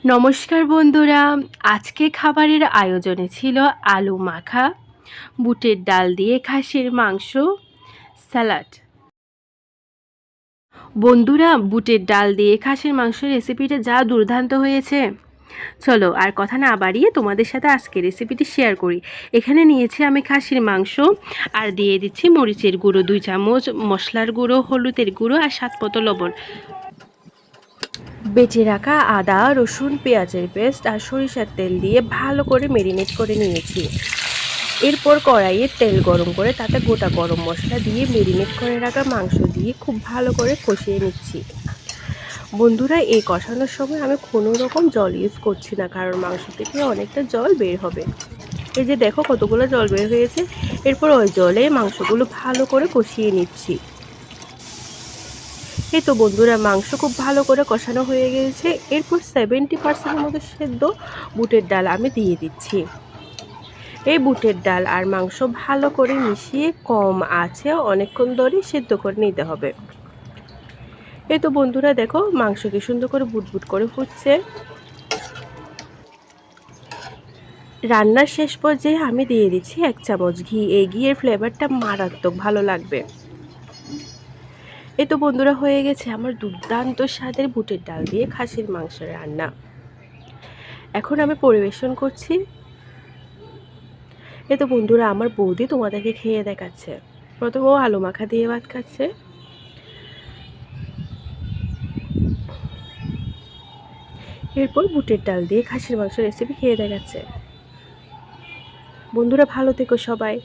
নমস্কার বন্ধুরা, আজকে খাবারের আয়োজনে ছিল আলু মাখা, বুটের ডাল দিয়ে খাসির মাংস, স্যালাড। বন্ধুরা, বুটের ডাল দিয়ে খাসির মাংসের রেসিপিটা যা দুর্দান্ত হয়েছে, চলো আর কথা না বাড়িয়ে তোমাদের সাথে আজকে রেসিপিটি শেয়ার করি। এখানে নিয়েছি আমি খাসির মাংস, আর দিয়ে দিচ্ছি মরিচের গুঁড়ো 2 চামচ, মশলার গুঁড়ো, হলুদের গুঁড়ো আর স্বাদমতো লবণ। বেটে রাখা আদা, রসুন, পেঁয়াজের পেস্ট আর সরিষার তেল দিয়ে ভালো করে ম্যারিনেট করে নিয়েছি। এরপর কড়াইয়ে তেল গরম করে তাতে গোটা গরম মশলা দিয়ে ম্যারিনেট করে রাখা মাংস দিয়ে খুব ভালো করে কষিয়ে নিচ্ছি। বন্ধুরা, এই কষানোর সময় আমি কোনো রকম জল ইউজ করছি না, কারণ মাংস থেকে অনেকটা জল বের হবে। এই যে দেখো কতগুলো জল বের হয়েছে। এরপর ওই জলে মাংসগুলো ভালো করে কষিয়ে নিচ্ছি। এই তো বন্ধুরা, মাংস খুব ভালো করে কষানো হয়ে গেছে। এরপর 70% মতো সেদ্ধ বুটের ডাল আমি দিয়ে দিচ্ছি। এই বুটের ডাল আর মাংস ভালো করে মিশিয়ে কম আঁচে অনেকক্ষণ ধরে সেদ্ধ করে নিতে হবে। এই তো বন্ধুরা দেখো, মাংসকে সুন্দর করে বুটবুট করে ফুটছে। রান্নার শেষ পর্যায়ে আমি দিয়ে দিচ্ছি 1 চামচ ঘি। এই ঘিয়ের ফ্লেভারটা মারাত্মক ভালো লাগবে। এই তো বন্ধুরা, হয়ে গেছে আমার দুর্দান্ত স্বাদের বুটের ডাল দিয়ে খাসির মাংসের রান্না। এখন আমি পরিবেশন করছি। এই তো বন্ধুরা, আমার বৌদি তোমাদেরকে খেয়ে দেখাচ্ছে। প্রথমে ও আলু মাখা দিয়ে ভাত খাচ্ছে, এরপর বুটের ডাল দিয়ে খাসির মাংস রেসিপি খেয়ে দেখাচ্ছে। বন্ধুরা, ভালো থেকো সবাই।